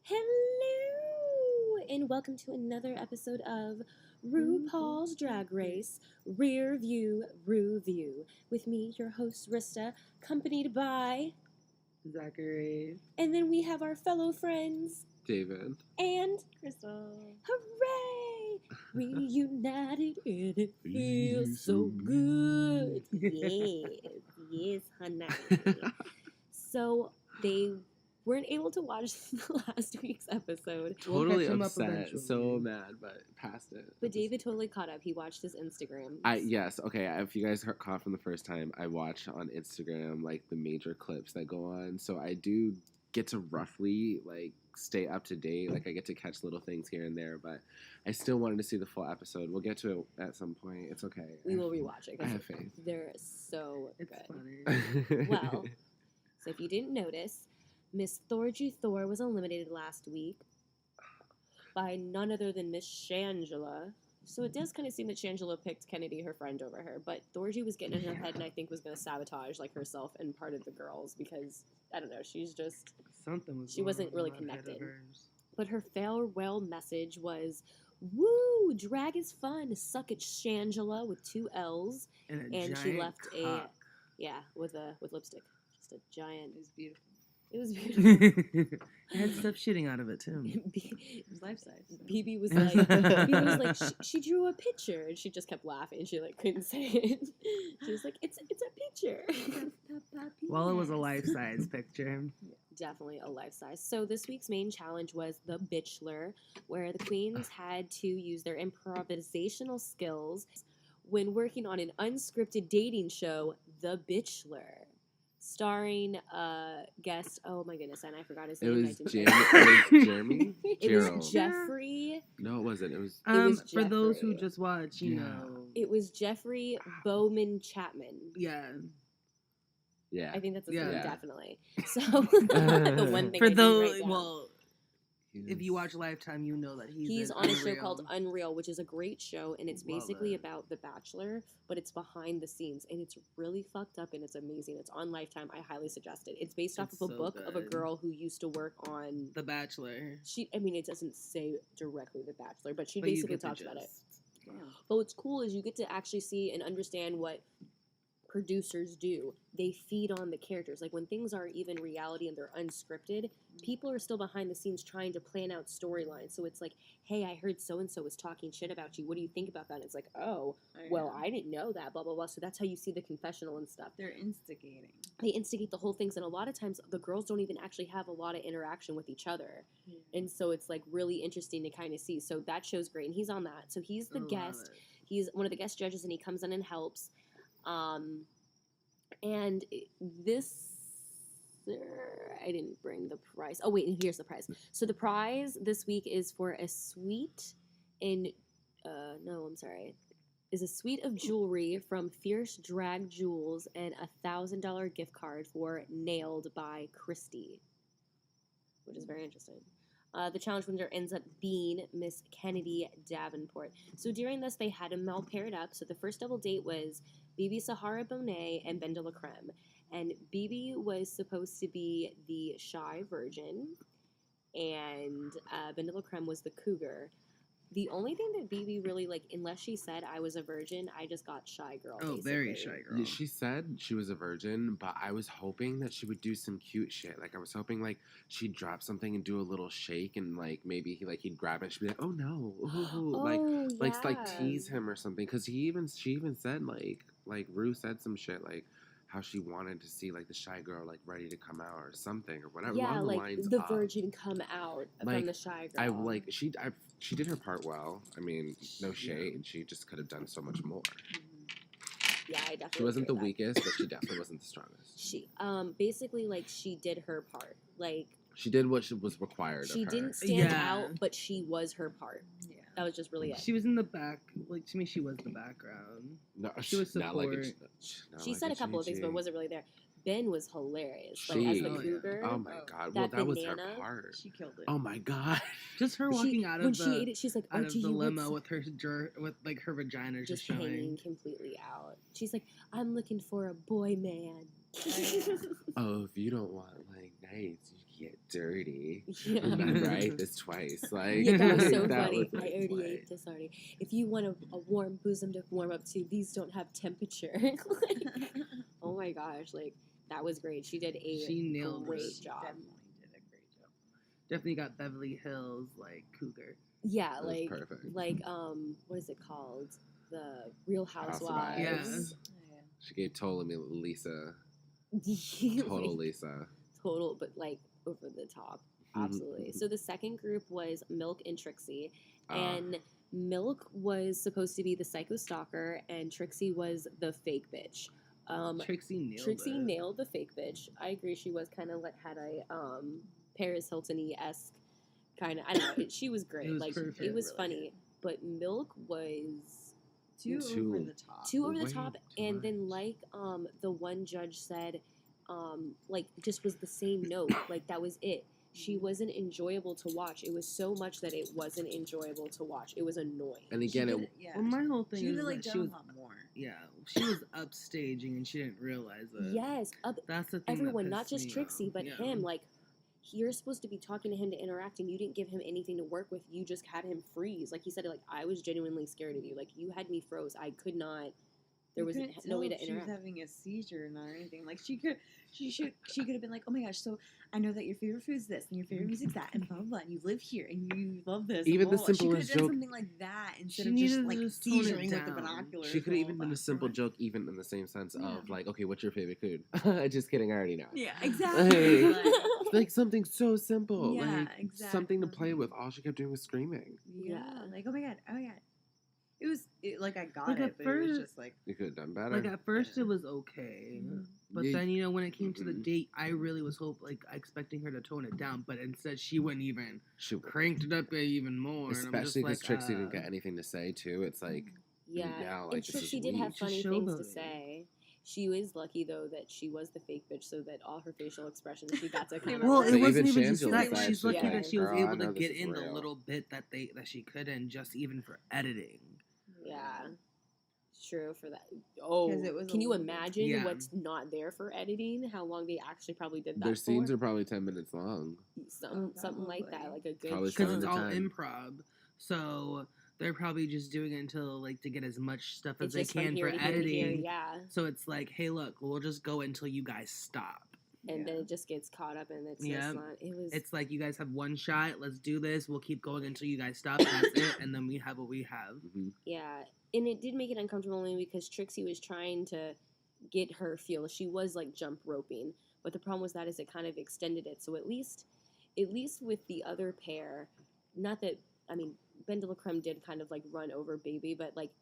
Hello, and welcome to another episode of RuPaul's Drag Race Rearview Review. With me, your host Rista, accompanied by Zachary. And then we have our fellow friends David and Crystal. Hooray! Reunited and it feels so good. Yes, honey. So they weren't able to watch last week's episode. totally catch him up upset, eventually. so mad, but passed it. But David totally caught up. He watched his Instagram. Yes, okay. If you guys caught from the first time, I watched on Instagram like the major clips that go on, so I do get to roughly like stay up to date. Like I get to catch little things here and there, but I still wanted to see the full episode. We'll get to it at some point. It's okay. We will rewatch it. I have faith. They're so It's good. funny. Well, so if you didn't notice, Miss Thorgy Thor was eliminated last week by none other than Miss Shangela. So it does kind of seem that Shangela picked Kennedy, her friend, over her. But Thorgy was getting in her head and I think was going to sabotage like herself and part of the girls because, I don't know, she's just... Something was She going wasn't on really in that head of connected. hers. But her farewell message was, woo, drag is fun, suck it Shangela with 2 L's. And And she giant left cock. with lipstick. Just a giant... It was beautiful. It was beautiful. It had stuff shitting out of it too. It was life size. So. BB was like, she drew a picture, and she just kept laughing. She like couldn't say it. She was like, it's a picture. Well, it was a life-size picture. Definitely a life size. So this week's main challenge was the Bitchelor, where the queens had to use their improvisational skills when working on an unscripted dating show, The Bitchelor. Starring guest, oh my goodness, and I forgot his It name. was Jeremy. It Gerald. was Jeffrey. No, it wasn't. It was. was For those who Jeffrey. just watch, you Yeah. know. It was Jeffrey Bowman Chapman. Yeah. Yeah. I think that's his Yeah. name, definitely. So the one thing For I did those, write down. well, if you watch Lifetime, you know that He's in on a show Unreal. called Unreal, which is a great show, and it's Love basically it. about The Bachelor, but it's behind the scenes, and it's really fucked up, and it's amazing. It's on Lifetime. I highly suggest it. It's based off It's of a so book of a good. girl who used to work on... The Bachelor. it doesn't say directly The Bachelor, but she But you basically get the talks about it. gist. But what's cool is you get to actually see and understand what producers do. They feed on the characters. Like when things are even reality and they're unscripted, people are still behind the scenes trying to plan out storylines. So it's like, hey, I heard so-and-so was talking shit about you. What do you think about that? And it's like, oh, well, I didn't know that, blah, blah, blah. So that's how you see the confessional and stuff. They're instigating. They instigate the whole things. And a lot of times the girls don't even actually have a lot of interaction with each other. And so it's like really interesting to kind of see. So that show's great. And he's on that. So he's the I love guest. it. He's one of the guest judges, and he comes in and helps. And this, I didn't bring the prize. Oh, wait, and here's the prize. So the prize this week is for a suite is a suite of jewelry from Fierce Drag Jewels and a $1,000 gift card for Nailed by Christy, which is very interesting. The challenge winner ends up being Miss Kennedy Davenport. So during this, they had them all paired up. So the first double date was BB Sahara Bonet and Ben de la Creme. And BB was supposed to be the shy virgin, and Ben de la Creme was the cougar. The only thing that BB really, like, unless she said I was a virgin, I just got shy girl. Oh, basically. very shy girl. Yeah, she said she was a virgin, but I was hoping that she would do some cute shit. Like I was hoping like she'd drop something and do a little shake, and like maybe he'd grab it and she'd be like, "Oh no," Oh, like tease him or something. Because she even said like Rue said some shit like how she wanted to see like the shy girl like ready to come out or something or whatever. Yeah, along the like lines the of, virgin come out from Like, the shy girl. she did her part well. I mean, no shade. She just could have done so much more. Yeah, I definitely. She wasn't the agree with weakest, but she definitely wasn't the strongest. that. She, basically, like she did her part. Like She did what was required she of her. didn't stand Yeah. out, but she was her part. Yeah. That was just really it. She was in the back. Like, to me, she was the background. No, She was not like a, support. not She like said a couple of things, but Gigi. wasn't really there. Ben was hilarious. Like, as She- the Oh, yeah. cougar. Oh my god! Well, That that was her banana. part. She killed it. Oh my god! Just her walking out when of she the ate it, she's like, out of Archie, the you limo look with with like her vagina just just hanging showing. completely out. She's like, I'm looking for a boy man. Oh, if you don't want like nights, you get dirty. Yeah. Remember, I ate this twice. Like, Yeah, that was so that funny. was I already funny. ate this already. If you want a warm bosom to warm up to, these don't have temperature. Like, oh my gosh, like that was great. She did a She nailed great it. job. Definitely did a great job. Definitely got Beverly Hills like cougar. Yeah, That was like perfect. what is it called? The Real Housewives. Yeah. Oh, yeah. She gave total Lisa. Like, Total Lisa. total, but like over the top. Absolutely. So the second group was Milk and Trixie, and Milk was supposed to be the psycho stalker, and Trixie was the fake bitch. Trixie nailed The fake bitch. I agree. She was kind of like had a Paris Hilton-y esque kind of. I don't know. She was great. It was like perfect. it was Really funny, but Milk was Too Too- over the top. too over the Way top, too and then much. like the one judge said, like just was the same note. Like that was it. She wasn't enjoyable to watch. It was so much that it wasn't enjoyable to watch. It was annoying. And again, it yeah. Well, my whole thing She is could have like that done she was a lot more. she was upstaging and she didn't realize it. Yes, That's the thing. that everyone, not pissed just me Trixie, off. but Yeah. him. Like you're supposed to be talking to him to interact, and you didn't give him anything to work with. You just had him freeze. Like he said, like I was genuinely scared of you. Like you had me froze. I could not. There was couldn't no way tell to if she was interact. having a seizure or not or anything. Like she could have been like, oh my gosh, so I know that your favorite food is this and your favorite music's that and blah blah blah. And you live here and you love this. Even blah, the blah, blah. She simplest could have done joke- something like that instead She of just needed like to just tone it seizuring with the down. binoculars. She could the have whole even done a time. simple joke, even in the same sense Yeah. of like, okay, what's your favorite food? Just kidding, I already know. Yeah, exactly. Like- like, Like something so simple, Yeah, like something to play exactly. with. All she kept doing was screaming. yeah, Yeah. like oh my god. It was like I got Like, it, at but it was first- just like You could have done better. Like at first Yeah. it was okay, but Yeah. then when it came to the Mhm. date, I really was expecting her to tone it down, but instead she went even She, cranked it up even more. and I'm just especially because like, Trixie didn't get anything to say too. It's like Yeah, now, like and this is Trixie did have weak. funny Just things to showboating. say. She was lucky though that she was the fake bitch, so that all her facial expressions she got to kind of. Well, But it even wasn't even just Shangela that. was She's actually lucky like, that she was "Girl, I able know to this get is in the real." little bit that she could, and just even for editing. Yeah, true for that. Oh, 'Cause it was can a you little- imagine Yeah. what's not there for editing? How long they actually probably did that Their for? scenes are probably 10 minutes long. Something like that, Probably. like a good. Probably Because seven it's to all 10. improv, so they're probably just doing it until to get as much stuff as It's they just from can here for to here to here, editing. yeah, So it's like, hey, look, we'll just go until you guys stop. and then Yeah. it just gets caught up, and it's Yeah. just not. It was. It's like you guys have one shot. Let's do this. We'll keep going until you guys stop. That's it, and then we have what we have. Mhm. Yeah, and it did make it uncomfortable only because Trixie was trying to get her feel. She was like jump roping, but the problem was that is it kind of extended it. So at least with the other pair, not that I mean, Ben de la Creme did kind of like run over Baby, but like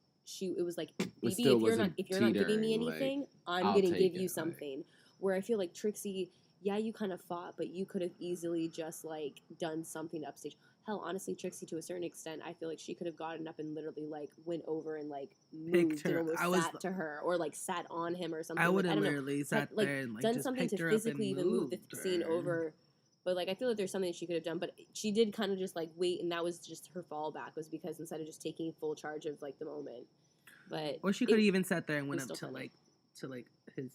it was like Baby, still if you're not wasn't giving me teetering, like, anything, I'm I'll gonna take give you it, like- something. Where I feel like Trixie, yeah, you kind of fought, but you could have easily just like done something upstage. Hell, honestly, Trixie, to a certain extent, I feel like she could have gotten up and literally like went over and like moved her. and almost I was- sat to her or like sat on him or something. I would like, have don't know, literally sat like, there and like done just something picked to her up and physically even move the moved scene her. over. But like I feel like there's something she could have done, but she did kind of just like wait, and that was just her fallback, was because instead of just taking full charge of like the moment. But Or she it- could have even sat there and went was up still to funny. his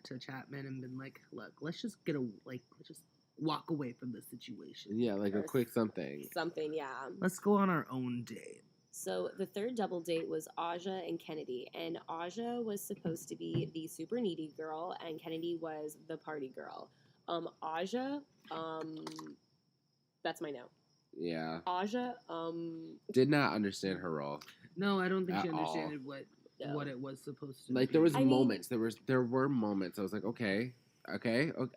to Chapman and been like, look, let's just let's just walk away from this situation. Yeah, like a Or quick something. something, yeah. Let's go on our own date. So the third double date was Aja and Kennedy, and Aja was supposed to be the super needy girl, and Kennedy was the party girl. Aja, that's my note. Yeah. Aja, Did not understand her role. No, I don't think she At all. understood what it was supposed to Like be. there was I mean- moments. There were moments. I was like, okay.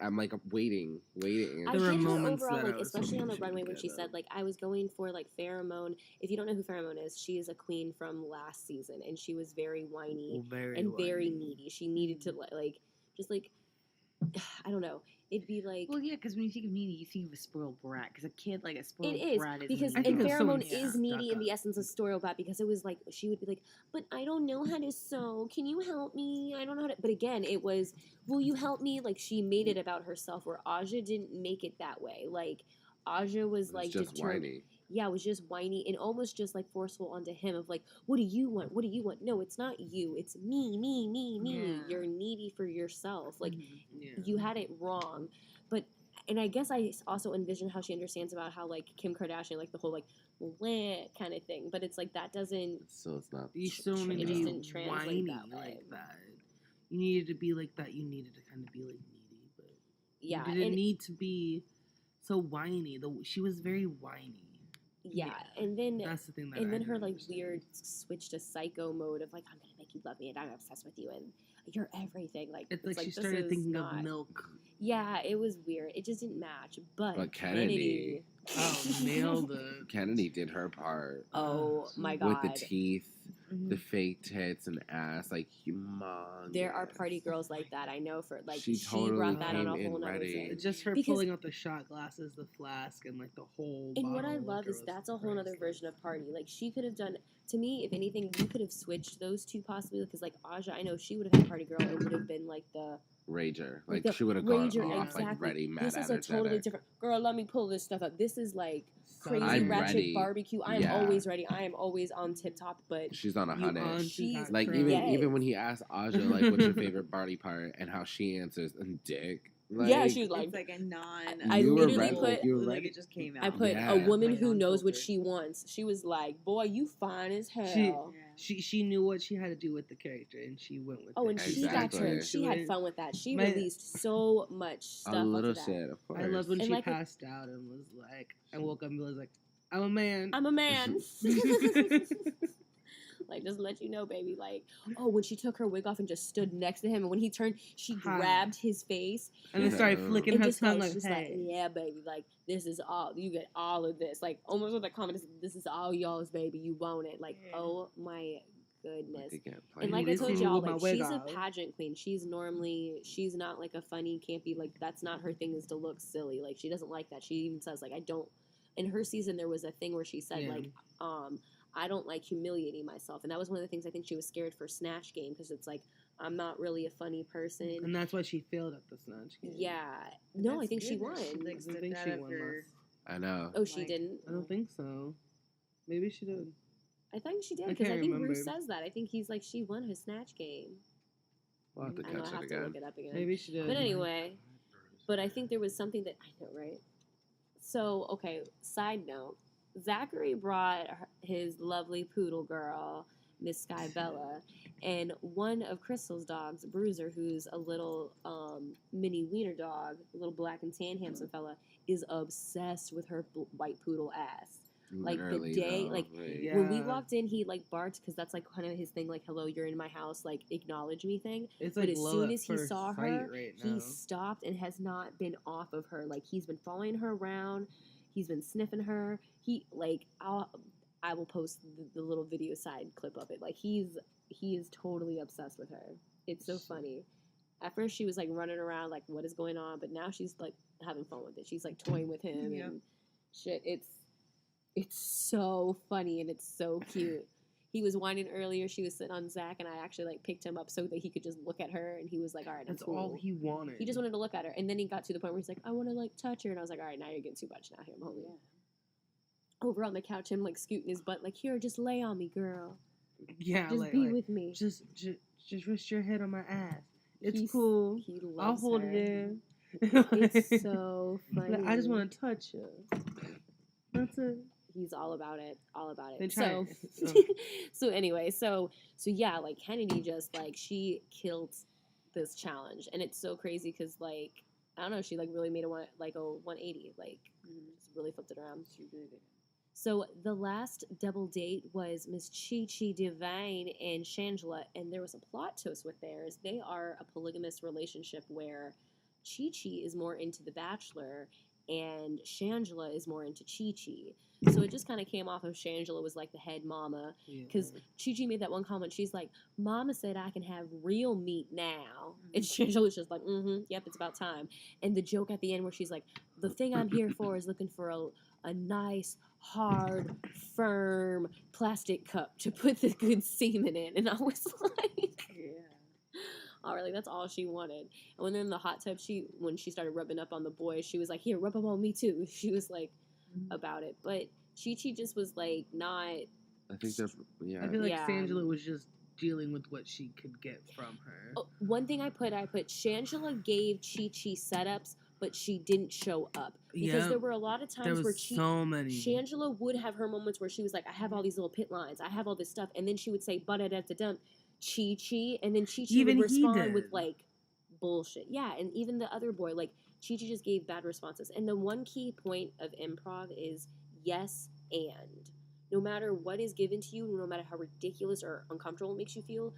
I'm like waiting. I There were get her moments overall, that like I was especially on the hoping she runway would when she get said up. like I was going for like pheromone. If you don't know who pheromone is, she is a queen from last season, and she was very whiny very and very whiny. needy. She needed to like just like I don't know. It'd be like Well, yeah, because when you think of needy, you think of a spoiled brat. Because a kid like a spoiled it is brat is because I and think needy. if someone pheromone is stuck needy in the up. essence of story about because it was like she would be like, but I don't know how to sew. Can you help me? I don't know how to. But again, it was, will you help me? Like she made it about herself, where Aja didn't make it that way. Like Aja was It was like just determined. whiny. Yeah, it was just whiny and almost just like forceful onto him of like, what do you want? What do you want? No, it's not you. It's me. Yeah. You're needy for yourself. Like Yeah. you had it wrong. But and I guess I also envision how she understands about how like Kim Kardashian, like the whole like bleh kind of thing, but it's like that doesn't. So it's not. You still It need to just be didn't translate whiny that way. like that. You needed to be like that. You needed to kind of be like needy, but Yeah, you didn't and need to be so whiny. She was very whiny. yeah, and then That's the thing that. and I then her didn't like understand. weird switch to psycho mode of like I'm gonna make you love me and I'm obsessed with you and you're everything. Like It's like she this started is thinking not- of milk. Yeah, it was weird. It just didn't match. But Kennedy. Oh, nailed it. Kennedy did her part Oh my god. with the teeth, Mhm. the fake tits and ass, like humongous. There are party girls like that. I know for like She she totally brought that on a came whole in nother ready. thing. Just her Because- pulling out the shot glasses, the flask, and like the whole. And what I bottle of love liquor is was that's a whole other priceless. version of party. Like she could have done to me, if anything, you could have switched those two possibly because like Aja, I know she would have had party girl and would have been like the Rager. Like Like the she would have gone Rager, off like exactly. ready, mad this is at a each totally other. different girl. Let me pull this stuff up. This is like crazy I'm ratchet ready. barbecue. I'm Yeah. always ready. I am always on tip top. But She's on a You hundred. on She's- to Like that even crowd. Yes. even when he asked Aja like what's your favorite party part and how she answers dick. Like, yeah, she was like, It's like a non. I You were literally ready. put- You were like ready. it just came out. I put Yeah. a woman Like who knows what unfiltered. she wants. She was like, boy, you fine as hell. She she knew what she had to do with the character, and she went with Oh, it. and she got Exactly. turned. She had went- fun with that. She My- released so much stuff. a little onto that. shit, of course. I love when And she like a- passed out and was like, I woke up and was like, I'm a man. I'm a man. Like, just let you know, baby. Like, oh, when she took her wig off and just stood next to him, and when he turned, she Hi. grabbed his face and then started Yeah. flicking and her just tongue like, like, just hey. like, yeah, baby. Like, this is all you get. All of this, like, almost with that comment, this is all y'all's, baby. You want it? Like, Yeah. oh my goodness. Again, And You like I need to told see me y'all, with my like wig she's a off. pageant queen. She's not like a funny, campy, like that's not her thing is to look silly. Like she doesn't like that. She even says like I don't. In her season, there was a thing where she said Yeah. like, I don't like humiliating myself, and that was one of the things I think she was scared for Snatch Game because it's like I'm not really a funny person. And that's why she failed at the Snatch game. Yeah, no, I That's think she good won. that She like I don't stepped think out she of won her. last. I know. Oh, she like- didn't. I don't think so. Maybe she did. I think she did I because I can't think remember. Bruce says that. I think he's like she won her Snatch Game. We'll have to I know I catch have it to look again. it up again. Maybe she did. But anyway, but I think there was something that I know, right? So, okay, side note, Zachary brought his lovely poodle girl, Miss Sky Bella, and one of Crystal's dogs, Bruiser, who's a little mini wiener dog, a little black and tan handsome fella, is obsessed with her white poodle ass. Like, the Literally, day- though, like, Yeah. When we walked in, he like barked because that's like kind of his thing, like "Hello, you're in my house," like acknowledge me thing. It's But like as love soon at as he first saw sight her, right now. he stopped and has not been off of her. Like he's been following her around. He's been sniffing her. He like I will post the little video side clip of it. Like he is totally obsessed with her. It's so funny. At first she was like running around like what is going on, but now she's like having fun with it. She's like toying with him Yep. and shit. It's so funny and it's so cute. He was whining earlier. She was sitting on Zach, and I actually like picked him up so that he could just look at her. And he was like, "All right, I'm That's cool." all he wanted. He just wanted to look at her, and then he got to the point where he's like, "I want to like touch her," and I was like, "All right, now you're getting too much. Now here, I'm holding you." Over on the couch, him like scooting his butt, like, "Here, just lay on me, girl. Yeah, Just like, be like, with me." just rest your head on my ass. It's He's- cool. He loves I'll hold her. it in. It's so funny. Like, I just want to touch you. That's it. He's all about it. All about Then it. try So, it. so anyway, so yeah, like Kennedy just like she killed this challenge, and it's so crazy because like I don't know, she like really made a 180, like just really flipped it around. She really did. So the last double date was Miss Chi Chi Divine and Shangela, and there was a plot twist with theirs. They are a polygamous relationship where Chi Chi is more into The Bachelor and Shangela is more into Chi Chi. So it just kind of came off of Shangela was like the head mama. Yeah. Because Chi Chi made that one comment. She's like, "Mama said I can have real meat now." And Shangela's just like, yep, it's about time. And the joke at the end where she's like, "The thing I'm here for is looking for a nice, hard, firm plastic cup to put the good semen in." And I was like, Yeah. all right, like that's all she wanted. And when they're in the hot tub, when she started rubbing up on the boys, she was like, "Here, rub up on me too." She was like about it. But Chi Chi just was like not. I think they're I feel like Yeah. Shangela was just dealing with what she could get from her. Oh, one thing I put Shangela gave Chi Chi setups, but she didn't show up. Because there were a lot of There times where was so many. Shangela would have her moments where she was like, I have all these little pit lines, I have all this stuff, and then she would say, ba-da-da-da-dum, Chi-Chi, and then Chi-Chi Even would he respond with, did. like, bullshit. Yeah, and even the other boy, like, Chi-Chi just gave bad responses. And the one key point of improv is yes and. No matter what is given to you, no matter how ridiculous or uncomfortable it makes you feel,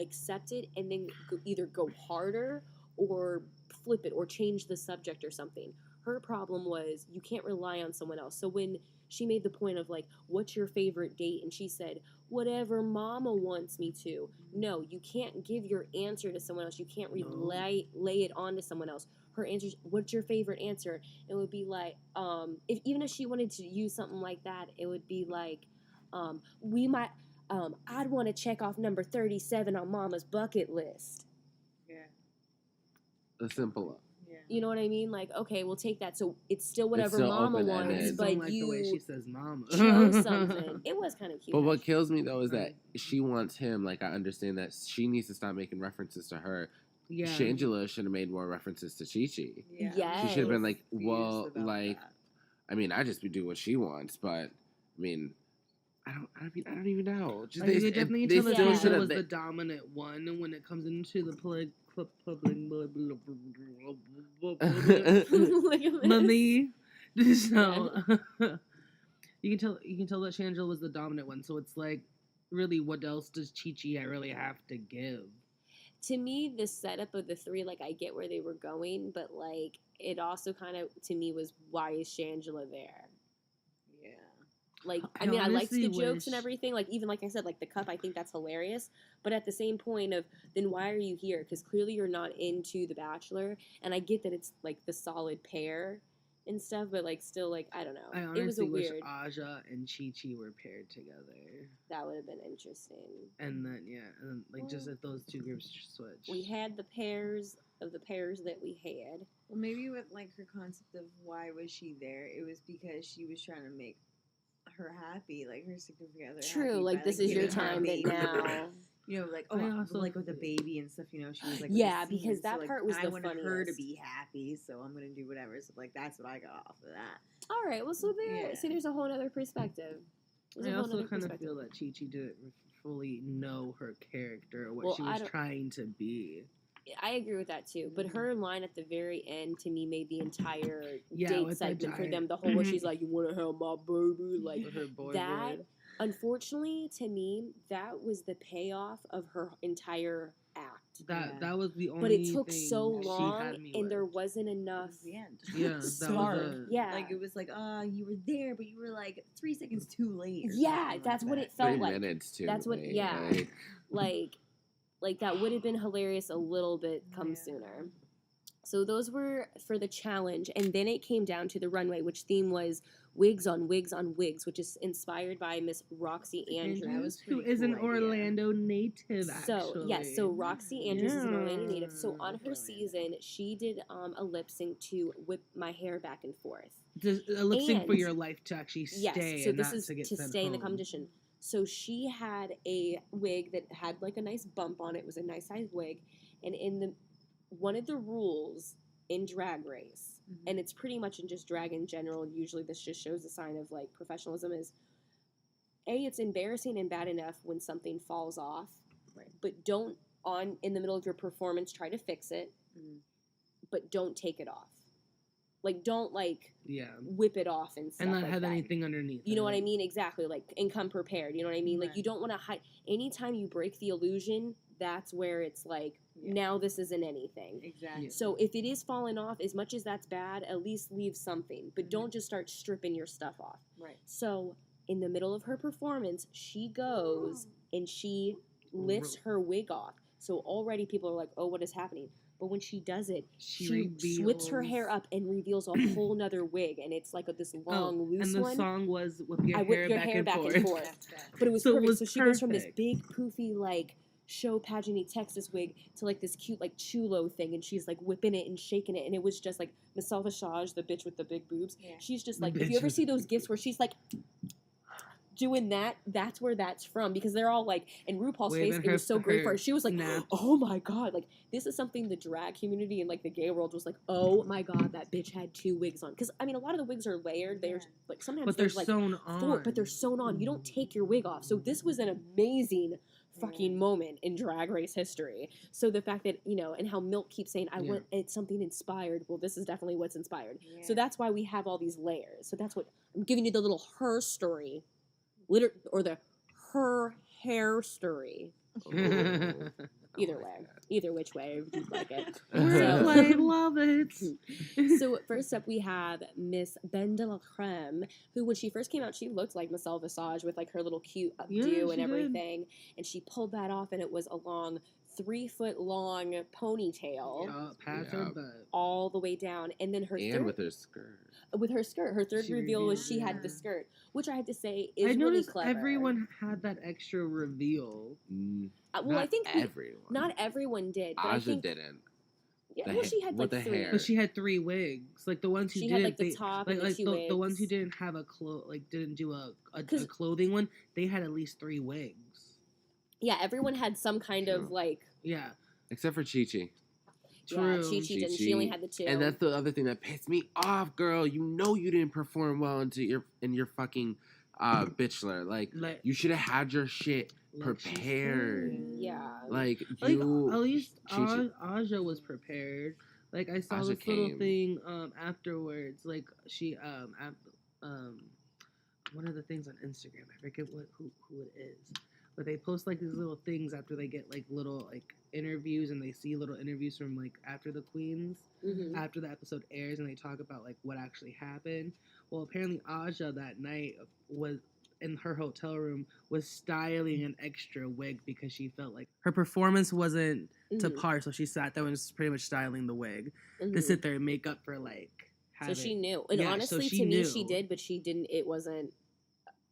accept it and then either go harder or flip it or change the subject or something. Her problem was you can't rely on someone else. So when she made the point of like, what's your favorite date? And she said, whatever mama wants me to. No, you can't give your answer to someone else. You can't lay it on to someone else. Her answer is, what's your favorite answer? It would be like, even if she wanted to use something like that, it would be like, I'd want to check off number 37 on mama's bucket list. Yeah. A simple one. Yeah. You know what I mean? Like, okay, we'll take that. So it's still whatever still mama open-ended. wants, I just but don't like you the way she says mama. chose something. It was kind of cute. But what kills me though is that she wants him. Like I understand that she needs to stop making references to her. Yeah. Shangela should have made more references to Chi-Chi. Yeah. Yes. She should have been like, Confused well, about like, that. I mean, I just do what she wants, but I mean, I don't even know. Just Like, you definitely they tell that still Yeah. Shangela should was have. the dominant one when it comes into the public Look at this. money. So you can tell that Shangela was the dominant one. So it's like, really, what else does Chi-Chi really have to give? To me, the setup of the three, like, I get where they were going, but, like, it also kind of, to me, was, why is Shangela there? Yeah. Like, I I mean, I liked the honestly jokes and wish- everything. Like, even like I said, like, the cup, I think that's hilarious. But at the same point of, then why are you here? Because clearly you're not into The Bachelor. And I get that it's, like, the solid pair and stuff, but, like, still, like, I don't know. I It was a honestly wish weird, Aja and Chi-Chi were paired together. that would have been interesting. And then, and like, just if those two groups switch. We had the pairs of the pairs that we had. Well, maybe with like her concept of why was she there, it was because she was trying to make her happy, like her significant other. True, happy like, by, this is your giving her a time, but baby. now. You know, like I also- like with the baby and stuff. You know, she was like, Yeah, with the because scene, that so, part was I the wanted her to funniest. be happy, so I'm gonna do whatever. So like that's what I got off of that. All right, well, so there, Yeah. see, there's a whole other perspective. There's a I whole also nother kind of perspective. feel that Chi-Chi didn't fully know her character or what Well, she I was don't- trying to be. I agree with that too. But her line at the very end to me made the entire Yeah, date with the segment for giant- them. The whole where she's like, "You want to have my baby?" Like With her boy that. boy. Unfortunately, to me, that was the payoff of her entire act. That was the only But it took thing so she long, had me and with. there wasn't enough. The end. Yeah, that spark. was Yeah, Like it was like, you were there, but you were like 3 seconds too late. or Yeah, something that's like what that. it felt 3 like. minutes too. That's what- late, yeah. like that would have been hilarious a little bit come Yeah. sooner. So those were for the challenge, and then it came down to the runway, which theme was wigs on wigs on wigs, which is inspired by Miss Roxxxy Andrews. That was who pretty is an cool idea. Orlando native, So actually. yes, so Roxxxy Andrews is an Orlando native. So Yeah. on her season, she did a lip sync to "Whip My Hair Back and Forth." Just a lip sync for And- your life to actually stay. Yes, so and this not is to, get to sent stay in the home. competition. So she had a wig that had like a nice bump on it. It was a nice sized wig, and in the one of the rules in Drag Race, Mhm. and it's pretty much in just drag in general. Usually, this just shows a sign of like professionalism. Is it's embarrassing and bad enough when something falls off, Right. but don't in the middle of your performance try to fix it, Mhm. but don't take it off. Like don't like Yeah. whip it off and stuff And not like have that. anything underneath. You know what I it. mean? Exactly. Like, and come prepared. You know what I mean? Like, Right. you don't want to hide. Anytime you break the illusion, that's where it's like, Yeah. now this isn't anything. Exactly. Yeah. So if it is falling off, as much as that's bad, at least leave something. But Mhm. don't just start stripping your stuff off. Right. So in the middle of her performance, she goes and she lifts her wig off. So already people are like, oh, what is happening? But when she does it, she whips her hair reveals- up and reveals a whole nother wig. And it's like this long, loose and the one. song was with your I whip hair, your back, hair and back forth. and forth. That's bad. But it was So it perfect. was So she goes from this perfect. big, poofy, like, show pageant-y Texas wig to, like, this cute, like, chulo thing. And she's, like, whipping it and shaking it. And it was just, like, Michelle Visage, the bitch with the big boobs. Yeah. She's just, The like, if bitch you ever with see the those big gifs where she's, like, doing that. That's where that's from, because they're all like, in RuPaul's face, Waving it was so great for her. She was like, snaps. oh my god, like this is something the drag community and like the gay world was like, oh my god, that bitch had 2 wigs on. Because I mean, a lot of the wigs are layered. They're like sometimes But they're there's like sewn on. 4, but they're sewn on. You don't take your wig off. So this was an amazing fucking moment in Drag Race history. So the fact that, you know, and how Milk keeps saying, I want it's something inspired. Well, this is definitely what's inspired. Yeah. So that's why we have all these layers. So that's what I'm giving you, the little her story, or the her hair story. Either way, either which way you'd like it. I love it. So first up, we have Miss Ben de la Creme, who when she first came out, she looked like Michelle Visage with like her little cute updo and everything, and she pulled that off, and it was a long 3-foot-long ponytail, Past her butt, all the way down, and then with her skirt. With her skirt, her third She reveal was revealed, she had the skirt, which I have to say is I really noticed clever. everyone had that extra reveal. Well, I think everyone. not everyone did. But I Aja think, didn't. Yeah, well, she had like the 3. hair. But she had 3 wigs. Like the ones who She didn't, had like the top and the 2 wigs. the ones who didn't have didn't do a clothing one. They had at least 3 wigs. Yeah, everyone had some kind of like. Yeah. Except for Chi-Chi. True. Yeah, Chi-Chi didn't. She only had the 2. And that's the other thing that pissed me off, girl. You know you didn't perform well in your fucking Bitchelor. Like you should have had your shit prepared. Yeah. Like at you. least Aja was prepared. Like I saw Aja this little came. thing afterwards. Like she one of the things on Instagram. I forget who it is. But they post like these little things after they get like little like interviews, and they see little interviews from like after the Qweens, after the episode airs, and they talk about like what actually happened. Well, apparently Aja that night was in her hotel room was styling an extra wig because she felt like her performance wasn't to par, so she sat there and was pretty much styling the wig to sit there and make up for like. So she knew, and honestly, to me, she did, but she didn't. It wasn't.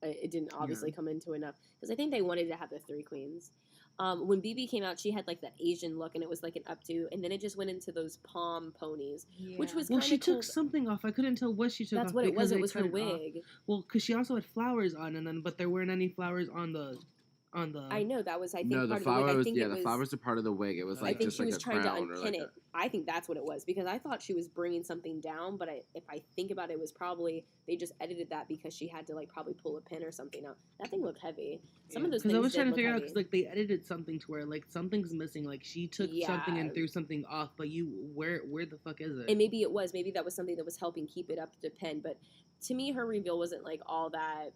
It didn't obviously come into enough, because I think they wanted to have the 3 queens. When BB came out, she had like that Asian look, and it was like an updo, and then it just went into those palm ponies, which was well, kind of she took something off. I couldn't tell what she took. That's off what it was. It was her cut wig. Well, because she also had flowers on, but there weren't any flowers on the. I know that was. I think no, part the of flower the wig. was the flowers are part of the wig. It was like I think just she like was a trying to crown unpin or like it. I think that's what it was, because I thought she was bringing something down, but if I think about it, it was probably they just edited that because she had to like probably pull a pin or something out. That thing looked heavy. Some of those things. Because I was trying to figure heavy. out, because like they edited something to where like something's missing. Like she took something and threw something off, but where the fuck is it? And maybe that was something that was helping keep it up to pin. But to me, her reveal wasn't like all that.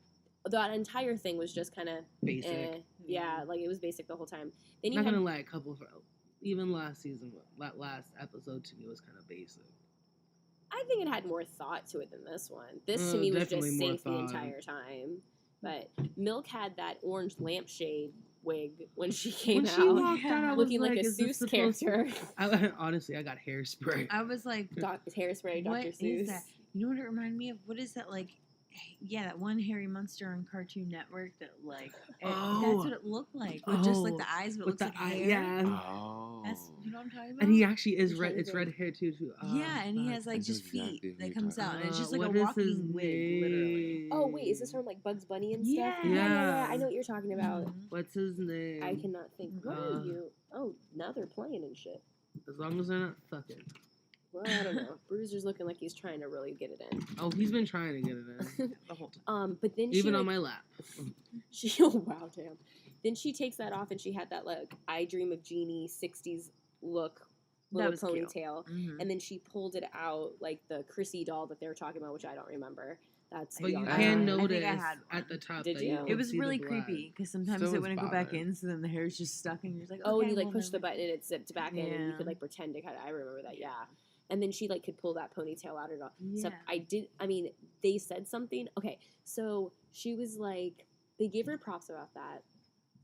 That entire thing was just kind of basic. Yeah, like it was basic the whole time. Then you not gonna lie, even last season, last episode to me was kind of basic. I think it had more thought to it than this one. This to me was just safe the entire time. But Milk had that orange lampshade wig when she came out, walked out, looking like a Seuss character. Honestly, I got hairspray. I was like, hairspray, what Dr. Seuss. Is that? You know what it reminded me of? What is that like? Yeah, that one hairy monster on Cartoon Network that like that's what it looked like. With just like the eyes, but it looks like hair. Yeah. That's what I'm talking about. And he actually is red. It's red hair too. Yeah, and he has like just feet that comes out, and it's just like what a is walking his wig, name? literally. Oh wait, is this from like Bugs Bunny and stuff? Yeah. I know what you're talking about. What's his name? I cannot think. What are you? Oh, now they're playing and shit. As long as they're not fucking. Well, I don't know. Bruiser's looking like he's trying to really get it in. Oh, he's been trying to get it in the whole time. But then even on my lap. Wow, damn. Then she takes that off, and she had that like I Dream of Jeannie '60s look, little ponytail, and then she pulled it out like the Chrissy doll that they were talking about, which I don't remember. But you can notice at the top. Did you? It was really creepy because sometimes it wouldn't go back in, so then the hair's just stuck, and you're just like, oh, and you like push the button and it zipped back in, and you could like pretend to cut it. I remember that, yeah. And then she like could pull that ponytail out or all. Yeah. So they said something. Okay, so she was like, they gave her props about that,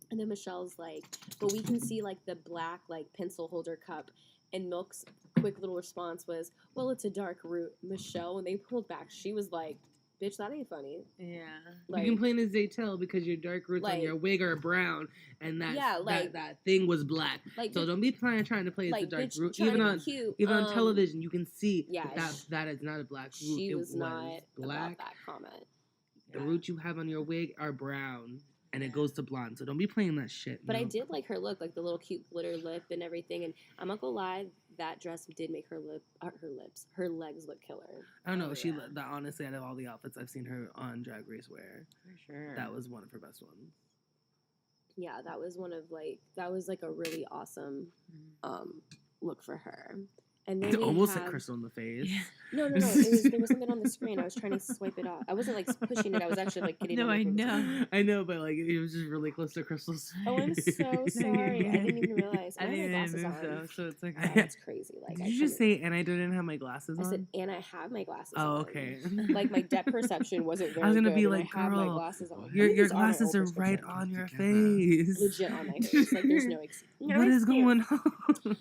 and then Michelle's like, but we can see like the black like pencil holder cup. And Milk's quick little response was, well, it's a dark root. Michelle, when they pulled back, she was like, bitch, that ain't funny. Yeah. Like, you can plain as day tell because your dark roots on your wig are brown, and that thing was black. Like, so don't be trying to play as the dark root. Even on television, you can see that is not a black root. She was not black. About that comment. The roots you have on your wig are brown, and it goes to blonde. So don't be playing that shit. But I did like her look, like the little cute glitter lip and everything. And I'm not gonna lie, that dress did make her legs look killer. I don't know. That honestly, out of all the outfits I've seen her on Drag Race wear, For sure. that was one of her best ones. Yeah, that was like a really awesome look for her. And then it almost hit Crystal in the face. Yeah. No. There was something on the screen. I was trying to swipe it off. I wasn't like pushing it. I was actually like getting. No, I know. I know, but like it was just really close to Crystal's face. Oh, I'm so sorry. I didn't even realize. I didn't have even my move glasses on. so it's like Oh, that's crazy. Like, Did you just say, and I didn't have my glasses on? I said, and I have my glasses on. Oh, okay. Like my depth perception wasn't very I was gonna good, be and like, I have my girl, glasses on. your glasses are right on your face. Legit on my face. Like there's no excuse. What is going on?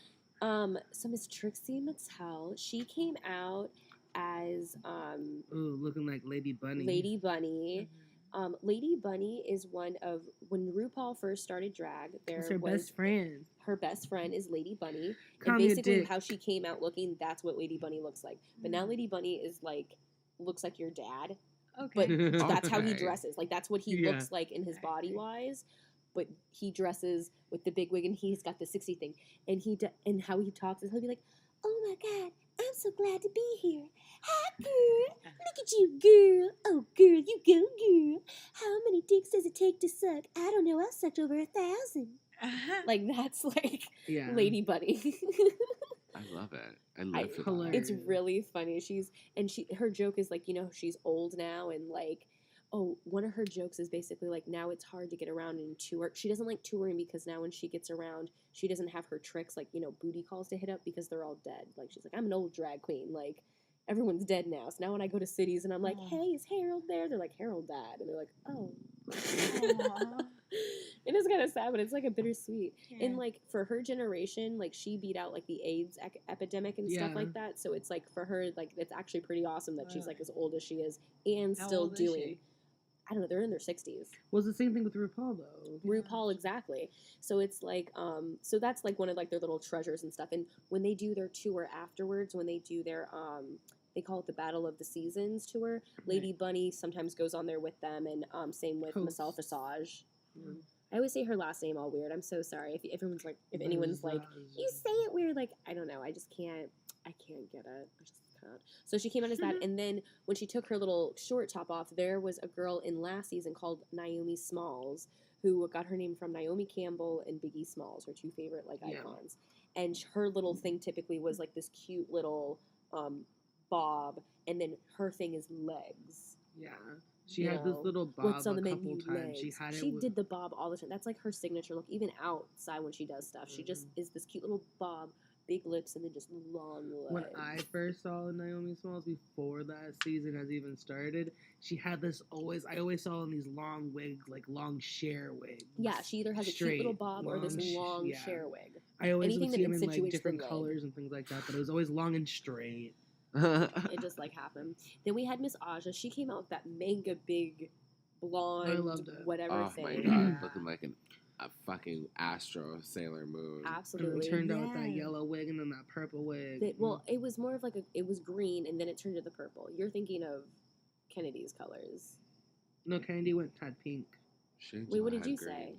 So Miss Trixie Mattel, she came out as Ooh, looking like Lady Bunny. Lady Bunny. Lady Bunny is one of when RuPaul first started drag. That's her best friend. Her best friend is Lady Bunny, Call and me a basically dick. how she came out looking, that's what Lady Bunny looks like. But now Lady Bunny is like looks like your dad, but that's how he Okay. dresses. Like that's what he Yeah. looks like in his body wise. But he dresses with the big wig, and he's got the 60 thing. And and how he talks is he'll be like, "Oh my God, I'm so glad to be here. Hi, girl. Look at you, girl. Oh, girl, you go, girl. How many dicks does it take to suck? I don't know. I've sucked over 1,000." Like that's like Yeah. Lady Bunny. I love it. I love it. hilarious. It's really funny. Her joke is like, she's old now, and like, one of her jokes is basically like, now it's hard to get around and tour. She doesn't like touring because now when she gets around, she doesn't have her tricks like, booty calls to hit up because they're all dead. Like she's like, I'm an old drag queen. Like everyone's dead now. So now when I go to cities and I'm like, hey, is Harold there? They're like, Harold died. And they're like, oh. It is kind of sad, but it's like a bittersweet. Yeah. And like for her generation, like she beat out like the AIDS epidemic and stuff Yeah. like that. So it's like for her, like it's actually pretty awesome that she's like as old as she is and How still old is doing. she? I don't know. They're in their 60s. Well, it's the same thing with RuPaul though. RuPaul, exactly. So it's like, so that's like one of like their little treasures and stuff. And when they do their tour afterwards, when they do their, they call it the Battle of the Seasons tour. Lady Bunny sometimes goes on there with them, and same with Marcel Visage. Mm. I always say her last name all weird. I'm so sorry if everyone's like, if anyone's like, you say it weird, like I don't know. I just can't. I can't get it. I just can't. So she came out as that, and then when she took her little short top off, there was a girl in last season called Naomi Smalls, who got her name from Naomi Campbell and Biggie Smalls, her two favorite like icons. And her little thing typically was like this cute little bob, and then her thing is legs. Yeah. She had this little bob What's on the a couple menu? times. Legs. She Did the bob all the time. That's like her signature look, even outside when she does stuff. She just is this cute little bob, big lips, and then just long legs. When I first saw Naomi Smalls before that season has even started, she had this I always saw in these long wigs, like long share wigs. Yeah, she either has a cute little bob or this long share wig. I always Anything would see that them in like accentuates the different leg. colors and things like that, but it was always long and straight. It just like happened. Then we had Miss Aja. She came out with that manga big blonde, I loved it. whatever Oh thing. my god, looking like a fucking Astro Sailor Moon. And Absolutely. it turned out with that yellow wig and then that purple wig. It was more of like it was green and then it turned to the purple. You're thinking of Kennedy's colors. No, Candy had pink. Wait, what did you say?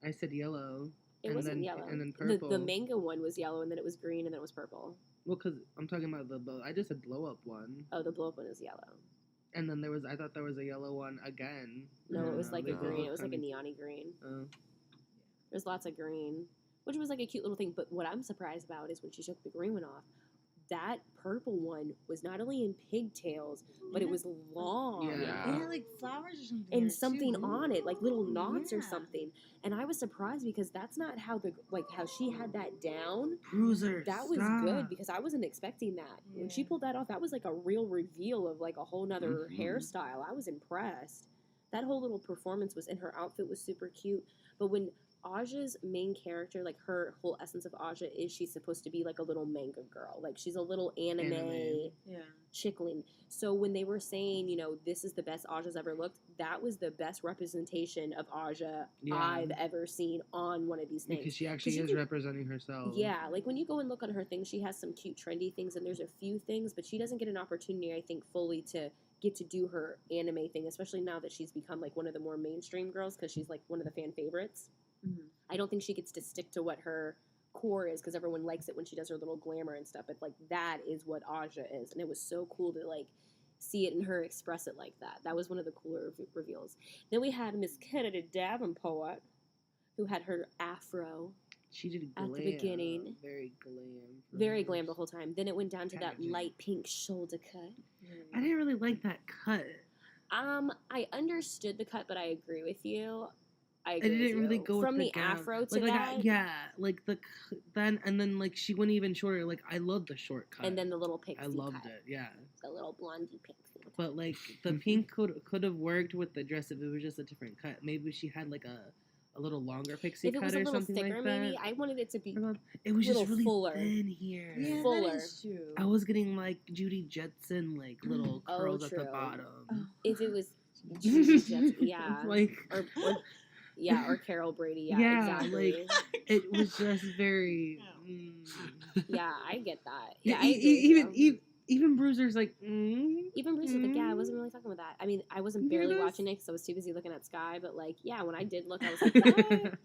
I said yellow. It wasn't yellow. And then purple. The manga one was yellow and then it was green and then it was purple. Well, because I'm talking about I just said blow up one. Oh, the blow up one is yellow. And then I thought there was a yellow one again. No, it was like a no. green. It was like a neon-y green. There's lots of green, which was like a cute little thing. But what I'm surprised about is when she took the green one off, that purple one was not only in pigtails, but it was long. Yeah. It had like flowers or something. And in it, something too. on it, like little knots or Yeah. something. And I was surprised because that's not how how she had that down. Bruiser. That was stop. good because I wasn't expecting that. When she Yeah. pulled that off, that was like a real reveal of like a whole nother Mhm. hairstyle. I was impressed. That whole little performance was, and her outfit was super cute. But when Aja's main character, like her whole essence of Aja is she's supposed to be like a little manga girl. Like she's a little anime. Yeah. Chickling. So when they were saying, this is the best Aja's ever looked, that was the best representation of Aja I've ever seen on one of these things. Because she actually is representing herself. Yeah, like when you go and look on her things, she has some cute trendy things and there's a few things, but she doesn't get an opportunity, I think, fully to get to do her anime thing, especially now that she's become like one of the more mainstream girls because she's like one of the fan favorites. Mm-hmm. I don't think she gets to stick to what her core is because everyone likes it when she does her little glamour and stuff. But like that is what Aja is, and it was so cool to like see it and her express it like that. That was one of the cooler reveals. Then we had Miss Kennedy Davenport, who had her afro. She did at the beginning. Very glam the whole time. Then it went down to that light pink shoulder cut. I didn't really like that cut. I understood the cut, but I agree with you. I didn't really go from with the afro to that. Like then like she went even shorter. Like I loved the short cut, and then the little pixie. I loved it. Yeah, the little blondie pixie. But like the pink could have worked with the dress if it was just a different cut. Maybe she had like a little longer pixie cut or something thicker, like that. Maybe I wanted it to be. It was just really fuller. thin here. Yeah, fuller. That is true. I was getting like Judy Jetson like little curls at the bottom. Oh. If it was Judy Jetson, yeah, like or Carol Brady, exactly. Like it was just very. Yeah, I get that. Yeah, even Bruiser's like. Even Bruiser's like, yeah, I wasn't really fucking with that. I mean, I wasn't barely watching it because I was too busy looking at Sky. But like, yeah, when I did look, I was like,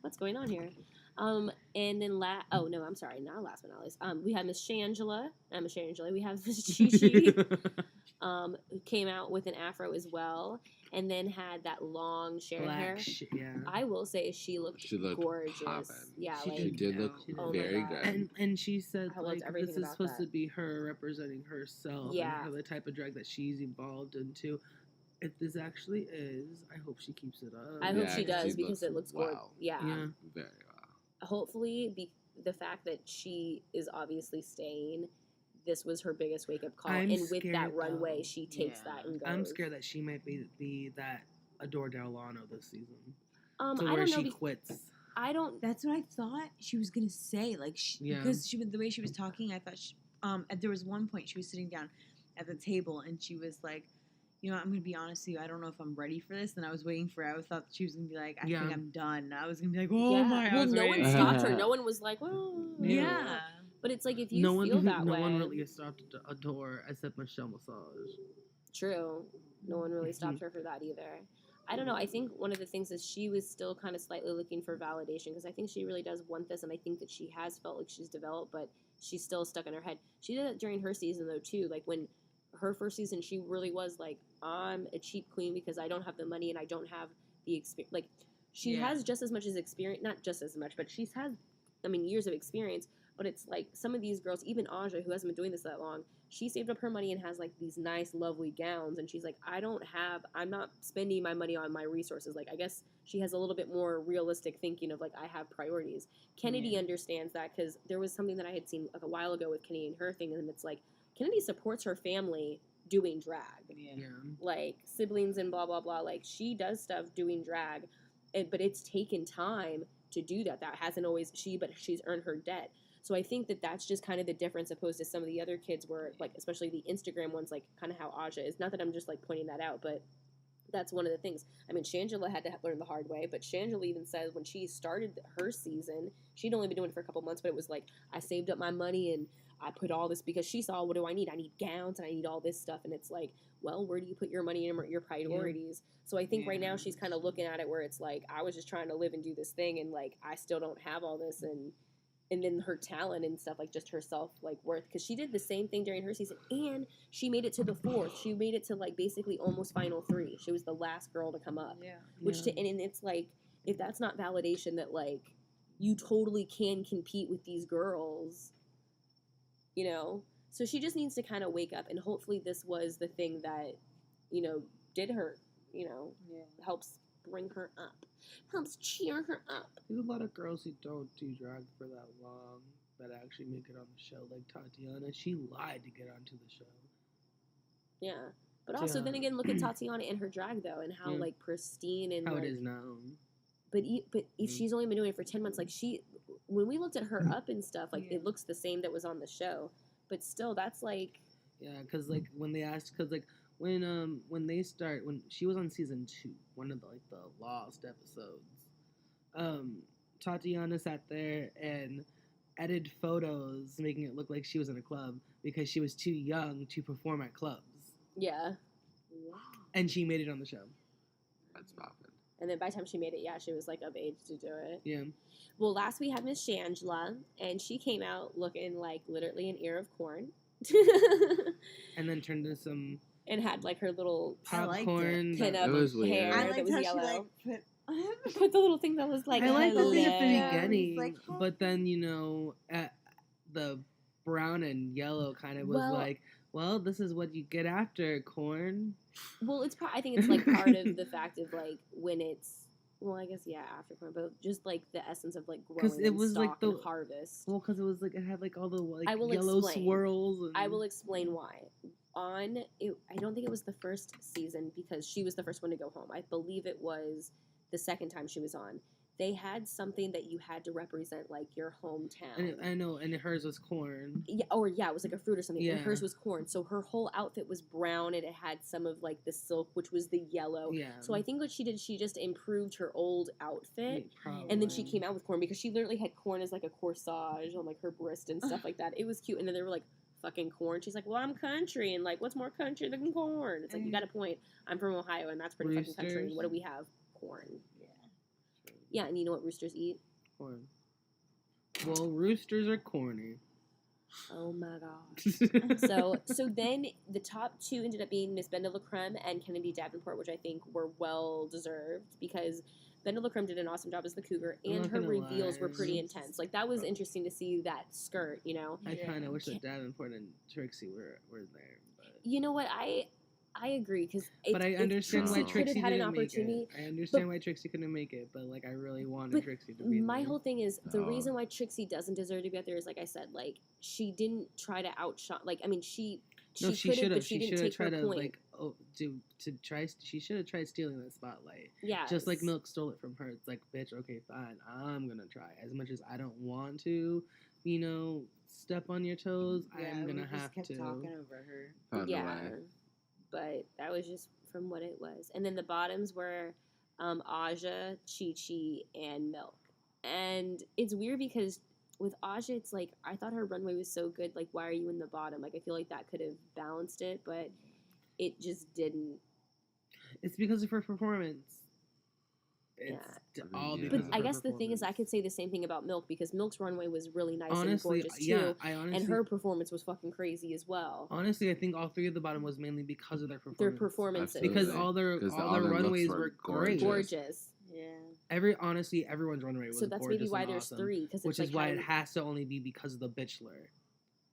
what's going on here? And then oh no, I'm sorry, not last but not least. We have Miss Shangela. Miss Shangela. We have Miss Chi who came out with an afro as well, and then had that long shared hair. I will say she looked gorgeous. Poppin'. Yeah, she did look very good. And she said like this is supposed that. to be her representing herself. Yeah, and the type of drag that she's evolved into. If this actually is, I hope she keeps it up. I hope she does because it looks gorgeous. Yeah, very well. Hopefully, the fact that she is obviously staying, this was her biggest wake-up call. And with that runway, she takes that and goes. I'm scared that she might be that Adore Delano this season. I where don't know. She quits. I don't. That's what I thought she was gonna say. Like, because the way she was talking, I thought there was one point she was sitting down at the table and she was like, you know, I'm going to be honest with you. I don't know if I'm ready for this. And I was waiting for it. I thought she was going to be like, I think I'm done. I was going to be like, oh my God. Well, no one stopped her. No one was like, well. Yeah. But it's like, if you feel that way. No one really stopped Adore except Michelle Massage. True. No one really stopped her for that either. I don't know. I think one of the things is she was still kind of slightly looking for validation because I think she really does want this. And I think that she has felt like she's developed, but she's still stuck in her head. She did it during her season, though, too. Like, when her first season, she really was like, I'm a cheap queen because I don't have the money and I don't have the experience. Like, she has just as much as experience, not just as much, but she's had, years of experience. But it's like some of these girls, even Aja, who hasn't been doing this that long, she saved up her money and has like these nice, lovely gowns. And she's like, I'm not spending my money on my resources. Like, I guess she has a little bit more realistic thinking of like, I have priorities. Kennedy understands that because there was something that I had seen like a while ago with Kennedy and her thing. And it's like, Kennedy supports her family doing drag. Yeah. Like siblings and blah, blah, blah. Like she does stuff doing drag, but it's taken time to do that. That hasn't always but she's earned her debt. So I think that that's just kind of the difference opposed to some of the other kids where, like, especially the Instagram ones, like kind of how Aja is. Not that I'm just like pointing that out, but that's one of the things. Shangela had to learn the hard way, but Shangela even said when she started her season, she'd only been doing it for a couple months, but it was like, I saved up my money and I put all this because she saw, what do I need? I need gowns and I need all this stuff. And it's like, well, where do you put your money and your priorities? Yeah. So I think right now she's kind of looking at it where it's like, I was just trying to live and do this thing and like, I still don't have all this and then her talent and stuff, like just herself, like worth, because she did the same thing during her season and she made it to the 4th. She made it to like basically almost final 3. She was the last girl to come up. Yeah. And it's like, if that's not validation that like you totally can compete with these girls, you know? So she just needs to kind of wake up, and hopefully this was the thing that, you know, did her, you know, helps bring her up. Helps cheer her up. There's a lot of girls who don't do drag for that long that actually make it on the show. Like Tatiana, she lied to get onto the show. Yeah. But also, then again, look at Tatiana and her drag, though, and how, like, pristine and, how like, it is now. But if she's only been doing it for 10 months, like, when we looked at her up and stuff, like, it looks the same that was on the show. But still, that's, like... Yeah, because, like, when they asked... Because, like, when they start... When she was on season 2, one of the, like, the Lost episodes, Tatiana sat there and edited photos, making it look like she was in a club because she was too young to perform at clubs. Yeah. Wow. And she made it on the show. That's poppin'. And then by the time she made it, yeah, she was like of age to do it. Yeah. Well, last we had Miss Shangela, and she came out looking like literally an ear of corn. And then turned into some and had like her little popcorn pin-up hair I that liked was how yellow. she like Put the little thing that was like I like the thing at the hello. beginning, like, but then at the brown and yellow kind of was like, well, this is what you get after corn. Well, I think it's like part of the fact of like when it's. Well, I guess after corn, but just like the essence of like growing it was like the harvest. Well, because it was like it had like all the like yellow swirls. And... I will explain why. I don't think it was the first season because she was the first one to go home. I believe it was the second time she was on. They had something that you had to represent like your hometown. I know, and hers was corn. Yeah, it was like a fruit or something. Yeah. And hers was corn. So her whole outfit was brown, and it had some of like the silk, which was the yellow. Yeah. So I think what she did, she just improved her old outfit, Probably. and then she came out with corn because she literally had corn as like a corsage on like her wrist and stuff like that. It was cute, and then they were like, "Fucking corn." She's like, "Well, I'm country, and like, what's more country than corn?" It's like you got a point. I'm from Ohio, and that's pretty fucking country. What do we have? Corn. Yeah, and you know what roosters eat? Corn. Well, roosters are corny. Oh my god. so then the top two ended up being Miss Benda LaCreme and Kennedy Davenport, which I think were well deserved because Benda LaCreme did an awesome job as the cougar, and her reveals were pretty intense. Like that was interesting to see that skirt, you know. I kind of wish that Davenport and Trixie were there. But... You know what? I agree because I understand why Trixie had an didn't make opportunity. it. I understand why Trixie couldn't make it, but like I really wanted Trixie to be there. My whole thing is the reason why Trixie doesn't deserve to be out there is like I said, like she didn't try to outshine. Like I mean, she could have, but she didn't take her point. Like she should have tried stealing that spotlight. Yeah, just like Milk stole it from her. It's like, bitch, okay, fine, I'm gonna try. As much as I don't want to, step on your toes, I'm gonna have kept to. Talking over her. But that was just from what it was. And then the bottoms were Aja, Chi-Chi, and Milk. And it's weird because with Aja, it's like, I thought her runway was so good. Like, why are you in the bottom? Like, I feel like that could have balanced it, but it just didn't. It's because of her performance. But I guess the thing is, I could say the same thing about Milk because Milk's runway was really nice and gorgeous too, and her performance was fucking crazy as well. Honestly, I think all three of the bottom was mainly because of their performances. Because all their runways were great, gorgeous. Yeah. Everyone's runway was gorgeous. So that's maybe why there's awesome, three, which is why it has to only be because of the Bitchelor.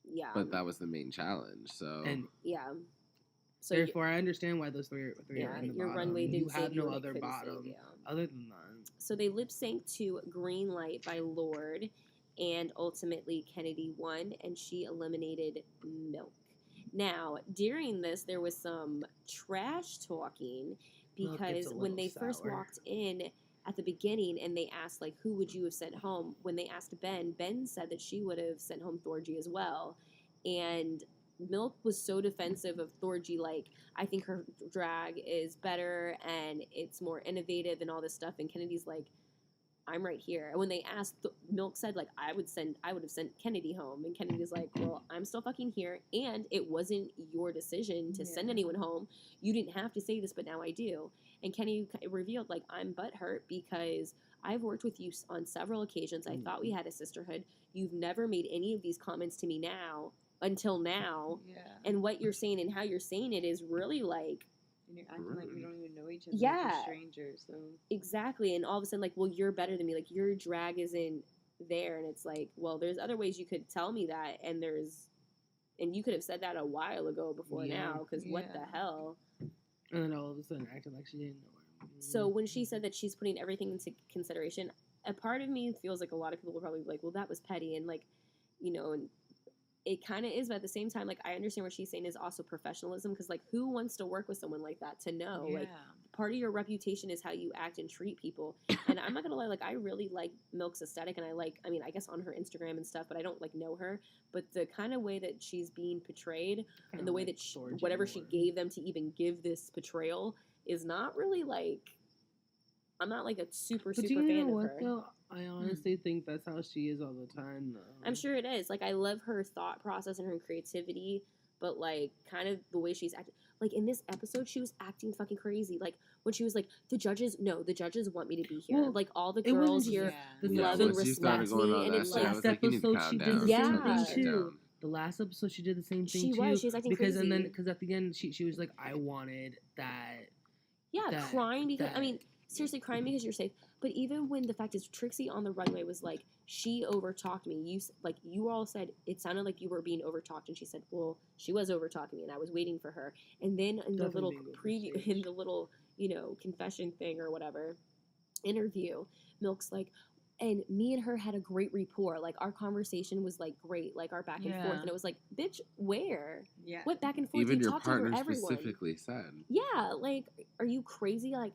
Yeah. But that was the main challenge, so. And yeah. So therefore, I understand why those three are in the your bottom. runway didn't you have no other bottom other than that. So they lip synced to Green Light by Lorde, and ultimately Kennedy won, and she eliminated Milk. Now, during this, there was some trash talking because when they first walked in at the beginning and they asked, like, who would you have sent home? When they asked Ben said that she would have sent home Thorgy as well. And Milk was so defensive of Thorgy, like, I think her drag is better and it's more innovative and all this stuff. And Kennedy's like, I'm right here. And when they asked, Milk said, like, I would have sent Kennedy home. And Kennedy's like, well, I'm still fucking here. And it wasn't your decision to send anyone home. You didn't have to say this, but now I do. And Kennedy revealed, like, I'm butthurt because I've worked with you on several occasions. I thought we had a sisterhood. You've never made any of these comments to me until now. Yeah. And what you're saying and how you're saying it is really like, and you're acting like we don't even know each other. Yeah. Like we're strangers. So. Exactly. And all of a sudden, like, well, you're better than me. Like, your drag isn't there. And it's like, well, there's other ways you could tell me that. And you could have said that a while ago before now. Because what the hell? And then all of a sudden acting like she didn't know her. So when she said that she's putting everything into consideration, a part of me feels like a lot of people will probably be like, well, that was petty. And like, and it kind of is, but at the same time, like, I understand what she's saying is also professionalism, because, like, who wants to work with someone like that to know? Yeah. Like, part of your reputation is how you act and treat people. And I'm not going to lie, like, I really like Milk's aesthetic, and I guess on her Instagram and stuff, but I don't, like, know her. But the kind of way that she's being portrayed and the way that whatever she gave them to even give this portrayal is not really, like, I'm not, like, a super fan of her. Though? I honestly think that's how she is all the time, though. I'm sure it is. Like, I love her thought process and her creativity, but like kind of the way she's acting. Like in this episode, she was acting fucking crazy. Like when she was like, the judges want me to be here. Well, like all the it wasn't girls just- here Yeah, love and once you started respect going me, on and that it's shit, I like was like, you need to episode calm she did down. the same Calm thing down, too. down. The last episode she did the same thing she too. was acting because crazy. and then because at the end she was like, I wanted that. Crying because I that- mean seriously crying because you're safe. But even when the fact is Trixie on the runway was like, she overtalked me. You all said it sounded like you were being overtalked, and she said, well, she was overtalking me, and I was waiting for her. And then in the little preview, in the little confession thing or whatever interview, Milk's like, and me and her had a great rapport. Like our conversation was like great, like our back and forth, and it was like, bitch, where? Yeah. What back and forth? Even you your talked over partner everyone. specifically said. Yeah, like, are you crazy? Like,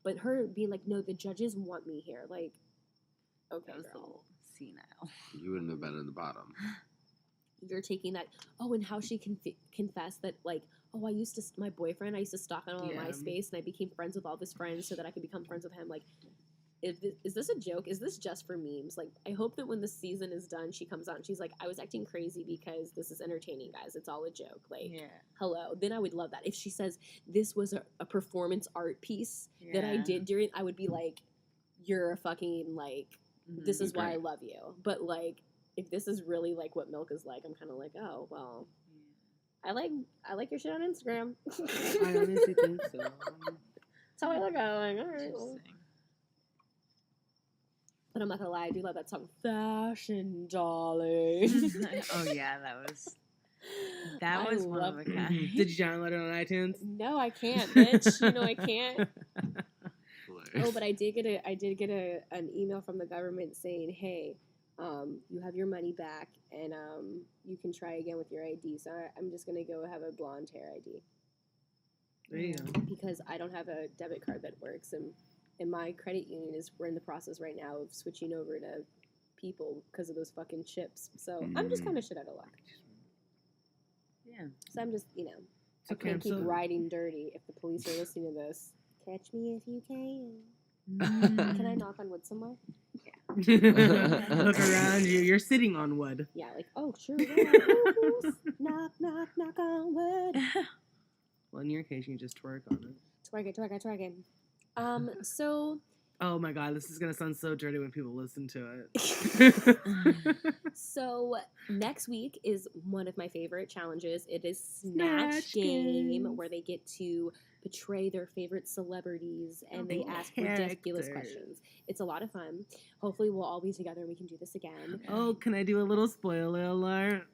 but her being like, no, the judges want me here. Like, okay, That was a girl. little senile. You wouldn't have been in the bottom. You're taking that. Oh, and how she confessed that, like, oh, I used to stalk on MySpace, and I became friends with all of his friends so that I could become friends with him. Like, is this a joke? Is this just for memes? Like, I hope that when the season is done, she comes out and she's like, I was acting crazy because this is entertaining, guys. It's all a joke. Like, hello. Then I would love that. If she says this was a performance art piece that I did during, I would be like, you're a fucking, like, this is why I love you. But, like, if this is really, like, what Milk is like, I'm kind of like, oh, well, I like your shit on Instagram. I honestly think so. That's how I look at it. Like, all right. Well. But I'm not gonna lie, I do love that song, Fashion Darling. Oh yeah, that was one of a kind. Did you download it on iTunes? No, I can't, bitch. You know I can't. Oh, but I did get an email from the government saying, hey, you have your money back, and you can try again with your ID. So I'm just gonna go have a blonde hair ID. There you go. Because I don't have a debit card that works, and my credit union we're in the process right now of switching over to people because of those fucking chips. So I'm just kind of shit out of luck. Yeah. So I'm just, I Okay, can't keep riding dirty. If the police are listening to this, catch me if you can. Can I knock on wood somewhere? Look around you. You're sitting on wood. Yeah, like, oh, sure. Knock, knock, knock on wood. Well, in your case, you can just twerk on it. Twerk it. So. Oh my god, this is gonna sound so dirty when people listen to it. So next week is one of my favorite challenges. It is Snatch Game, where they get to portray their favorite celebrities and they ask ridiculous questions. It's a lot of fun. Hopefully we'll all be together and we can do this again. Oh, can I do a little spoiler alert?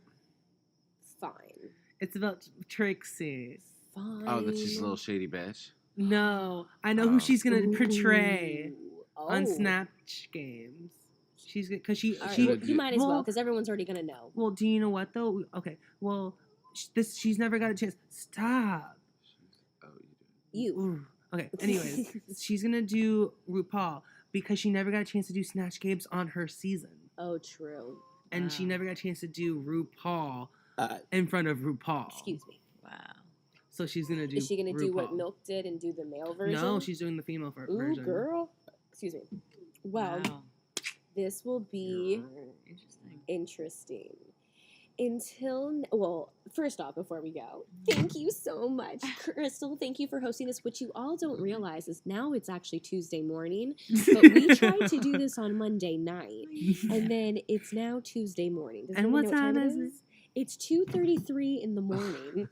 Fine. It's about Trixie. Fine. Oh, that she's a little shady bitch. No, I know who she's gonna portray on Oh. Snatch Games. She's because she All right, well, you might as well because everyone's already gonna know. Well, do you know what though? Okay, well, she's never got a chance. Stop. Oh, you do. You. Ooh. Okay. Anyways, she's gonna do RuPaul because she never got a chance to do Snatch Games on her season, Oh, true. and she never got a chance to do RuPaul in front of RuPaul. Excuse me. Wow. So she's gonna do. Is she gonna do what RuPaul. Milk did and do the male version? No, she's doing the female Ooh, version. girl. Excuse me. Well, Wow. this will be interesting. First off, before we go, thank you so much, Crystal. Thank you for hosting this. What you all don't realize is now it's actually Tuesday morning, but we tried to do this on Monday night, and then it's now Tuesday morning. Does And anyone what know time is it? It's 2:33 in the morning.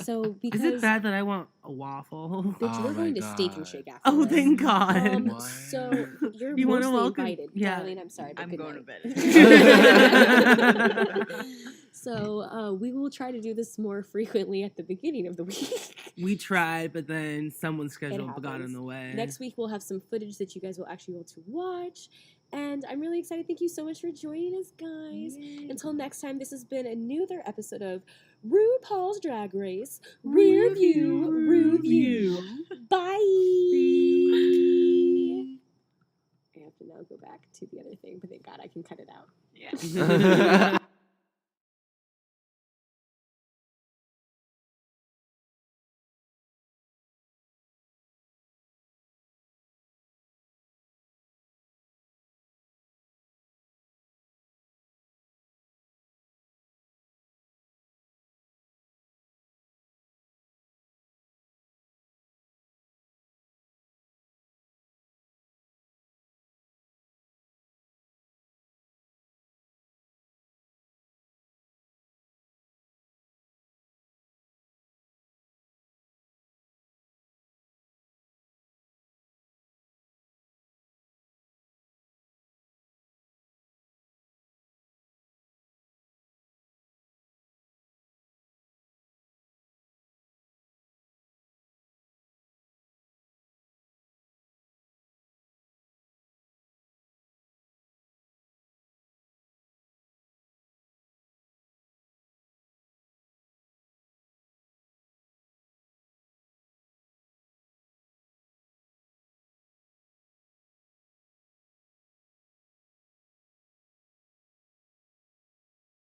So because Is it bad that I want a waffle? bitch, Oh we're my going to Steak and God. Shake after Oh, this. thank God. What? So you're You wanna mostly welcome- invited, yeah. darling. I'm sorry, but I'm good going to night. bed. So we will try to do this more frequently at the beginning of the week. We tried, but then someone's schedule got happens. in the way. Next week we'll have some footage that you guys will actually be able to watch. And I'm really excited. Thank you so much for joining us, guys. Until next time, this has been another episode of RuPaul's Drag Race Review. Bye. I have to now go back to the other thing, but thank God I can cut it out. Yeah.